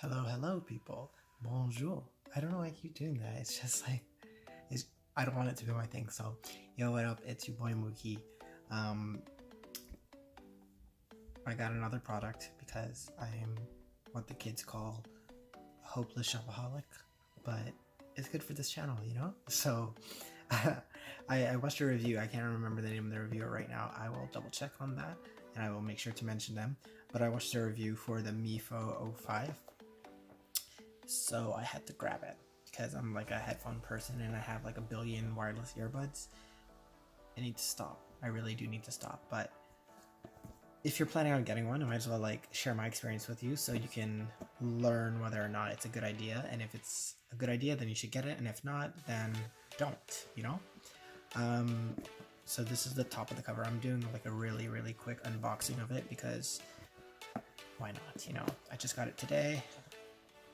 Hello, people. Bonjour. I don't know why I keep doing that. It's just like, I don't want it to be my thing. So, yo, what up? It's your boy Mookie. I got another product because I'm what the kids call a hopeless shopaholic, but it's good for this channel, you know? So, I watched a review. I can't remember the name of the reviewer right now. I will double check on that and I will make sure to mention them. But I watched a review for the Mifo O5. So I had to grab it because I'm like a headphone person and I have like a billion wireless earbuds. I need to stop. I really do need to stop. But if you're planning on getting one, I might as well like share my experience with you so you can learn whether or not it's a good idea. And if it's a good idea, then you should get it. And if not, then don't, you know? So this is the top of the cover. I'm doing like a really quick unboxing of it because why not, you know? I just got it today.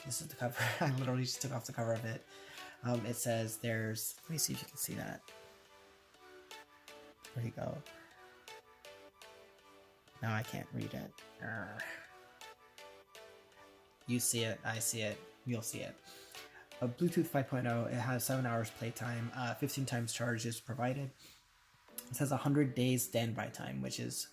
This is the cover. I literally just took off the cover of it. It says there's, let me see if you can see that. There you go. Now I can't read it. You see it, I see it, you'll see it. A Bluetooth 5.0, it has 7 hours playtime, 15 times charge is provided. It says 100 days standby time, which is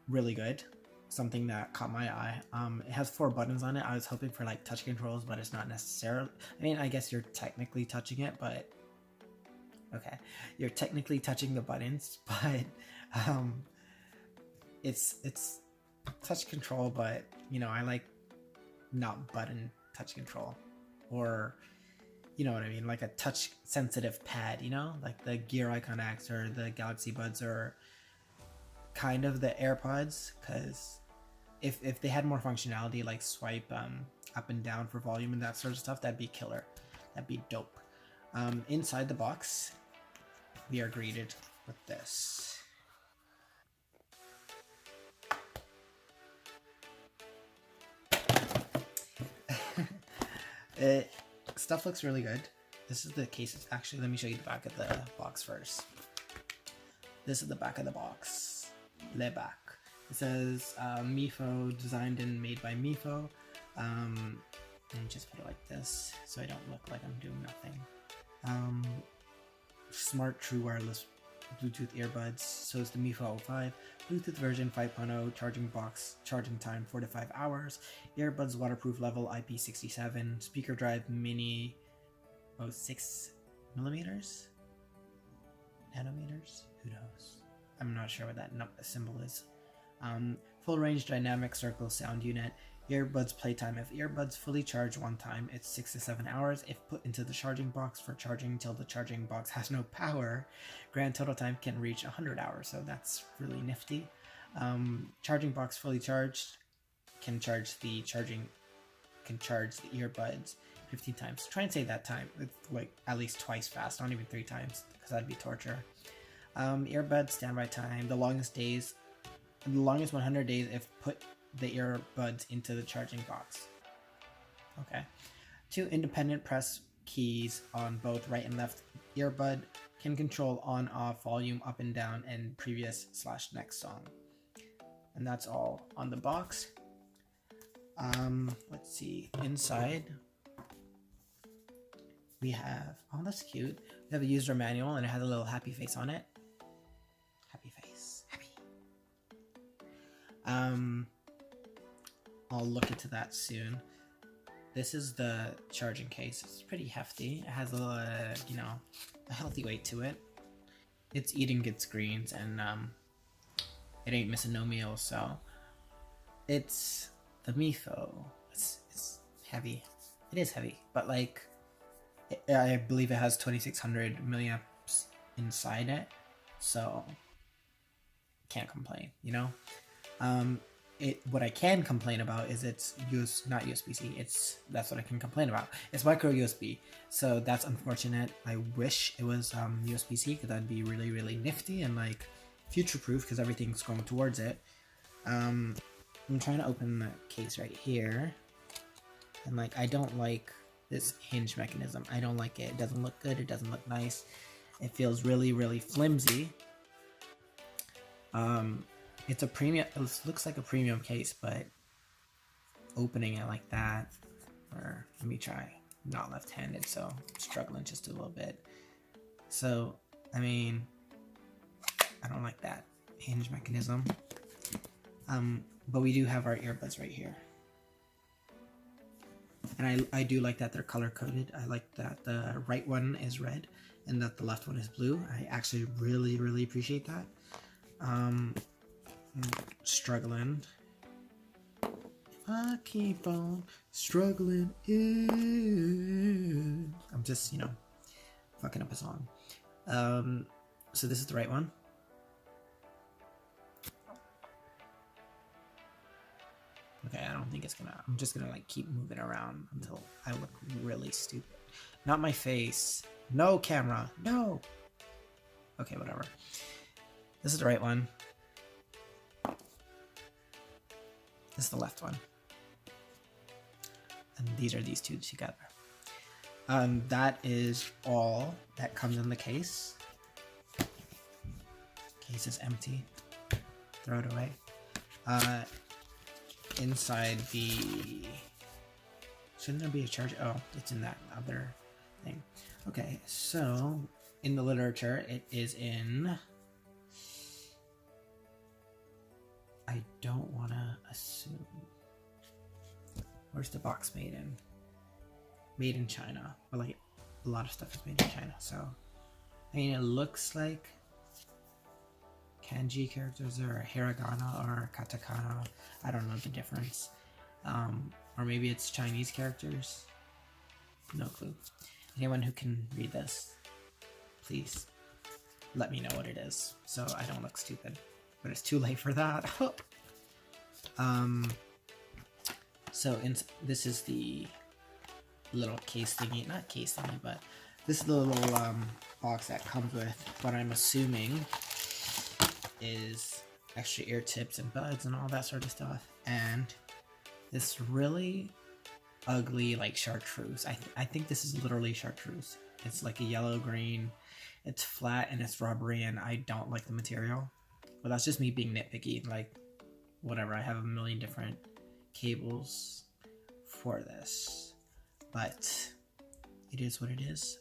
really good. Something that caught my eye. It has 4 buttons on it. I was hoping for like touch controls, but it's not necessarily. I mean, I guess you're technically touching it, but okay, you're technically touching the buttons, but it's touch control. But you know, I like not button touch control, or you know what I mean, like a touch sensitive pad. You know, like the Gear Icon X or the Galaxy Buds or kind of the AirPods, because if they had more functionality like swipe up and down for volume and that sort of stuff, that'd be killer. That'd be dope. Inside the box, we are greeted with this. Stuff looks really good. This is the case. Actually, let me show you the back of the box first. This is the back of the box. Le back. It says Mifo, designed and made by Mifo. And just put it like this so I don't look like I'm doing nothing. Smart true wireless Bluetooth earbuds. So it's the Mifo O5 Bluetooth version 5.0, charging box, charging time 4 to 5 hours. Earbuds waterproof level IP67. Speaker drive mini 6 millimeters, nanometers. Who knows? I'm not sure what that symbol is. Full range dynamic circle sound unit. Earbuds playtime. If earbuds fully charge one time, it's 6 to 7 hours. If put into the charging box for charging until the charging box has no power, grand total time can reach 100 hours. So that's really nifty. Charging box fully charged can charge the earbuds 15 times. Try and say that time. It's like at least twice fast, not even 3 times, because that'd be torture. Earbuds standby time. The longest 100 days if put the earbuds into the charging box. Okay. 2 independent press keys on both right and left earbud can control on off volume up and down and previous/next song. And that's all on the box. Let's see. Inside we have, oh, that's cute. We have a user manual and it has a little happy face on it. Happy face. Happy. I'll look into that soon. This is the charging case. It's pretty hefty. It has a you know, a healthy weight to it. It's eating its greens and it ain't missing no meal. So it's the Mifo. It's heavy. It is heavy, but like I believe it has 2600 milliamps inside it, so can't complain, you know. What I can complain about is it's not USB-C. That's what I can complain about. It's micro USB, so that's unfortunate. I wish it was USB-C because that'd be really nifty and like future-proof because everything's going towards it. I'm trying to open the case right here, and like I don't like this hinge mechanism. I don't like it. It doesn't look good. It doesn't look nice. It feels really flimsy. It's a premium. It looks like a premium case, but opening it like that, Or let me try. I'm not left-handed, so I'm struggling just a little bit. So, I mean, I don't like that hinge mechanism. But we do have our earbuds right here. And I do like that they're color-coded. I like that the right one is red and that the left one is blue. I actually really appreciate that. I'm struggling. I keep on struggling in. I'm just, you know, fucking up a song. So this is the right one. Okay, I don't think it's gonna, I'm just gonna like keep moving around until I look really stupid. Not my face. No camera, no. Okay, whatever. This is the right one. This is the left one. And these are these two together. That is all that comes in the case. Case is empty. Throw it away. Inside the... Shouldn't there be a charger? Oh, it's in that other thing. Okay, so in the literature, it is in... I don't want to assume... Where's the box made in? Made in China. Well, like, a lot of stuff is made in China, so... I mean, it looks like kanji characters or hiragana or katakana. I don't know the difference. Or maybe it's Chinese characters. No clue. Anyone who can read this, please let me know what it is so I don't look stupid. But it's too late for that. So this is the little case thingy, not case thingy, but this is the little box that comes with what I'm assuming is extra ear tips and buds and all that sort of stuff, and this really ugly like chartreuse. I think this is literally chartreuse. It's like a yellow green, it's flat and it's rubbery, and I don't like the material. But that's just me being nitpicky. Like, whatever, I have a million different cables for this, but it is what it is.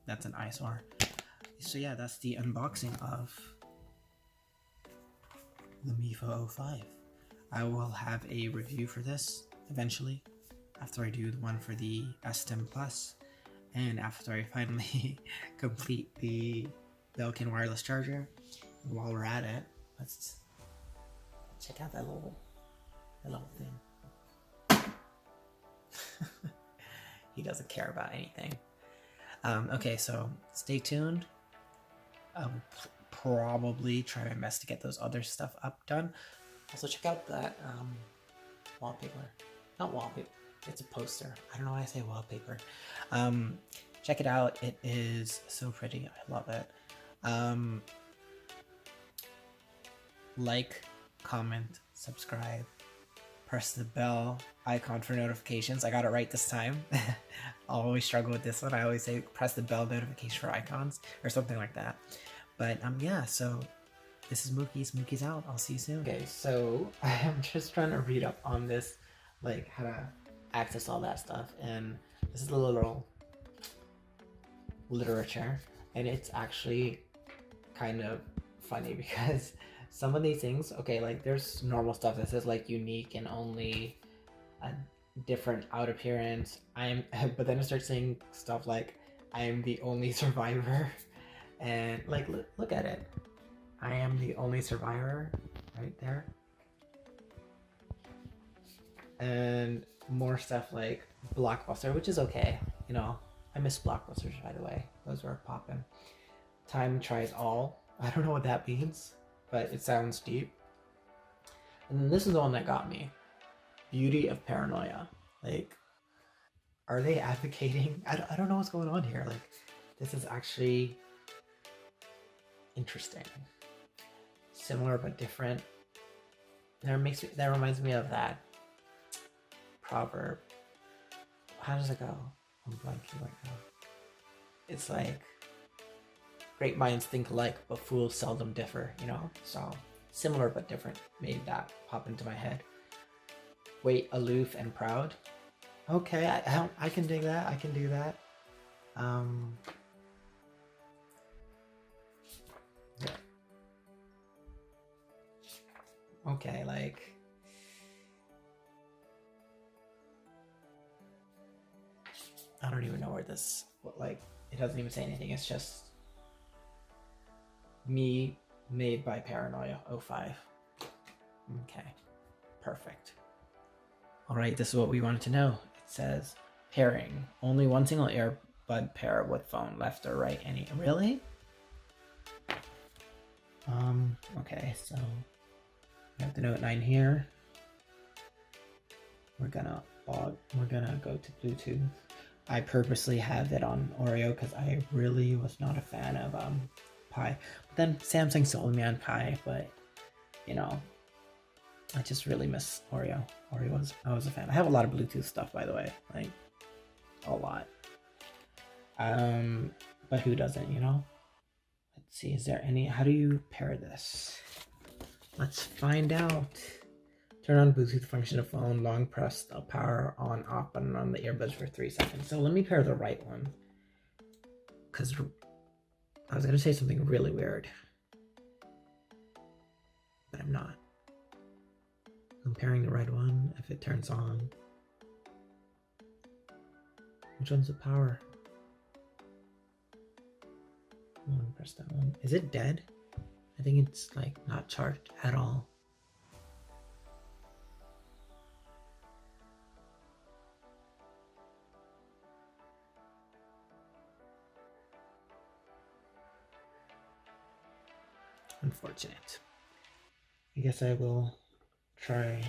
That's an eyesore. So yeah, that's the unboxing of the Mifo O5. I will have a review for this eventually, after I do the one for the S10 Plus, and after I finally complete the Belkin wireless charger. And while we're at it, let's check out that little thing. He doesn't care about anything. Okay, so stay tuned. I'll probably try my best to get those other stuff done. Also check out that wallpaper. Not wallpaper, it's a poster. I don't know why I say wallpaper. Check it out, it is so pretty, I love it. Like, comment, subscribe, press the bell icon for notifications. I got it right this time. I'll always struggle with this one. I always say press the bell notification for icons or something like that. But yeah, so this is Mookie's. Mookie's out. I'll see you soon. Okay, so I am just trying to read up on this, like how to access all that stuff. And this is a little literature, and it's actually kind of funny because some of these things, okay, like there's normal stuff that says like unique and only a different out appearance. But then it starts saying stuff like I am the only survivor, and like look at it. I am the only survivor right there. And more stuff like Blockbuster, which is okay, you know. I miss Blockbusters, by the way. Those were poppin'. Time tries all. I don't know what that means, but it sounds deep. And then this is the one that got me. Beauty of Paranoia. Like, are they advocating? I don't know what's going on here. Like, this is actually interesting. Similar but different. That reminds me of that proverb. How does it go? I'm blanking right now. It's like, great minds think alike, but fools seldom differ, you know? So, similar but different made that pop into my head. Wait, aloof and proud. Okay, I can dig that. I can do that. Yeah. Okay, like I don't even know where this, like, it doesn't even say anything. It's just me made by Paranoia O5. Okay, perfect. All right, this is what we wanted to know. It says pairing. Only one single earbud pair with phone, left or right. Any? Really? Okay, so we have the Note 9 here. We're gonna go to Bluetooth. I purposely have it on Oreo because I really was not a fan of Pi. But then Samsung sold me on Pi, but you know, I just really miss Oreo. I was a fan. I have a lot of Bluetooth stuff, by the way, like a lot. But who doesn't, you know? Let's see, is there any, how do you pair this? Let's find out. Turn on Bluetooth function of phone, long press the power on off button on the earbuds for 3 seconds. So let me pair the right one, because I was gonna say something really weird, but I'm not. I'm pairing the right one. If it turns on, which one's the power? Long press that one. Is it dead? I think it's like not charged at all. Unfortunate. I guess I will try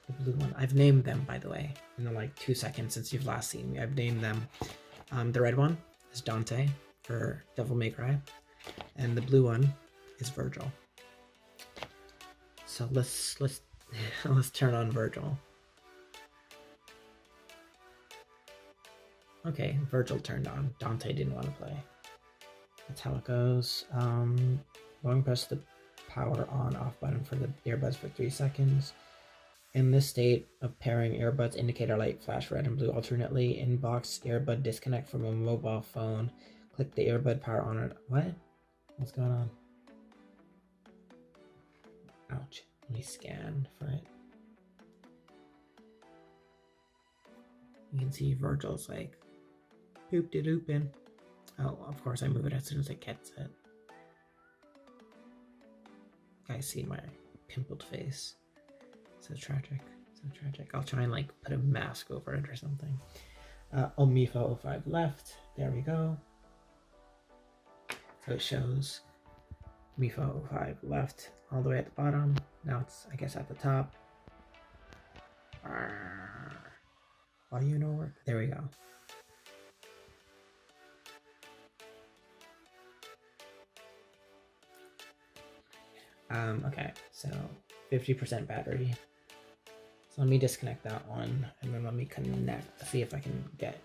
the blue one. I've named them, by the way, in the like 2 seconds since you've last seen me. I've named them. The red one is Dante for Devil May Cry, and the blue one is Virgil. So let's let's turn on Virgil. Okay, Virgil turned on. Dante didn't want to play. That's how it goes. Long press the power on off button for the earbuds for 3 seconds. In this state of pairing, earbuds indicator light flash red and blue alternately. Inbox earbud disconnect from a mobile phone. Click the earbud power on it. What? What's going on? Ouch. Let me scan for it. You can see Virgil's like doop-de-doopin'. Oh, of course I move it as soon as it gets it. Guys see my pimpled face. So tragic. So tragic. I'll try and like put a mask over it or something. Mifo O5 left. There we go. So it shows Mifo O5 left all the way at the bottom. Now it's, I guess, at the top. Well, you know where. There we go. Okay, so 50% battery. So let me disconnect that one, and then let me connect, see if I can get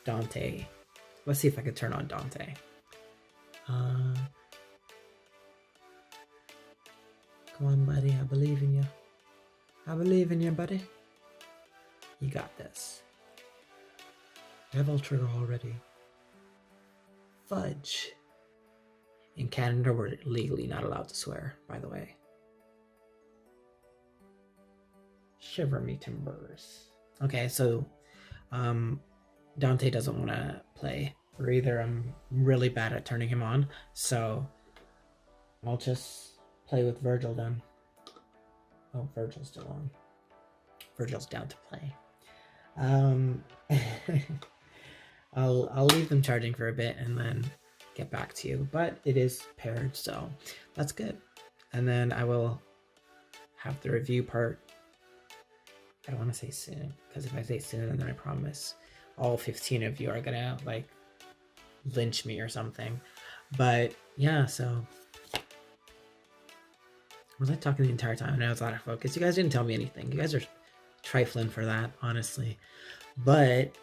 Dante. Let's see if I can turn on Dante. Come on, buddy, I believe in you. I believe in you, buddy. You got this. Devil trigger already. Fudge. In Canada, we're legally not allowed to swear, by the way. Shiver me timbers. Okay, so Dante doesn't want to play, or either I'm really bad at turning him on, so I'll just play with Virgil then. Oh, Virgil's still on. Virgil's down to play. I'll leave them charging for a bit and then get back to you, but it is paired, so that's good. And then I will have the review part. I don't want to say soon, because if I say soon, then I promise all 15 of you are gonna like lynch me or something. But yeah, so was I talking the entire time and I was out of focus? You guys didn't tell me anything. You guys are trifling for that, honestly. But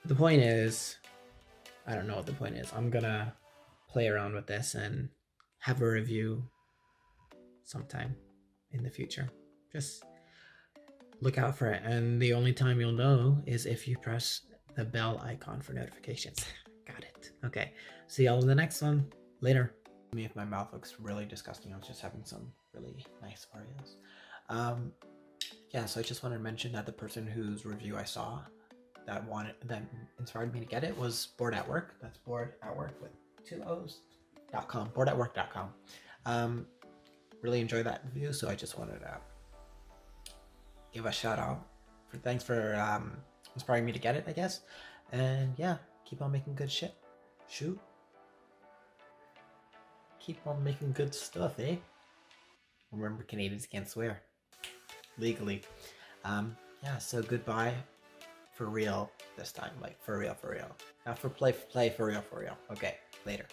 the point is, I don't know what the point is. I'm gonna play around with this and have a review sometime in the future. Just look out for it. And the only time you'll know is if you press the bell icon for notifications. Got it. Okay. See y'all in the next one. Later. Me, if my mouth looks really disgusting, I was just having some really nice Oreos. Yeah, so I just wanted to mention that the person whose review I saw that inspired me to get it was Bored at Work. That's Bored at Work with 2 O's.com. Boredatwork.com. Really enjoyed that review, so I just wanted to give a shout out. Thanks for inspiring me to get it, I guess. And yeah, keep on making good shit. Shoot. Keep on making good stuff, eh? Remember, Canadians can't swear. Legally. Yeah, so goodbye. For real this time. Like, for real. Not for play, for real. Okay, later.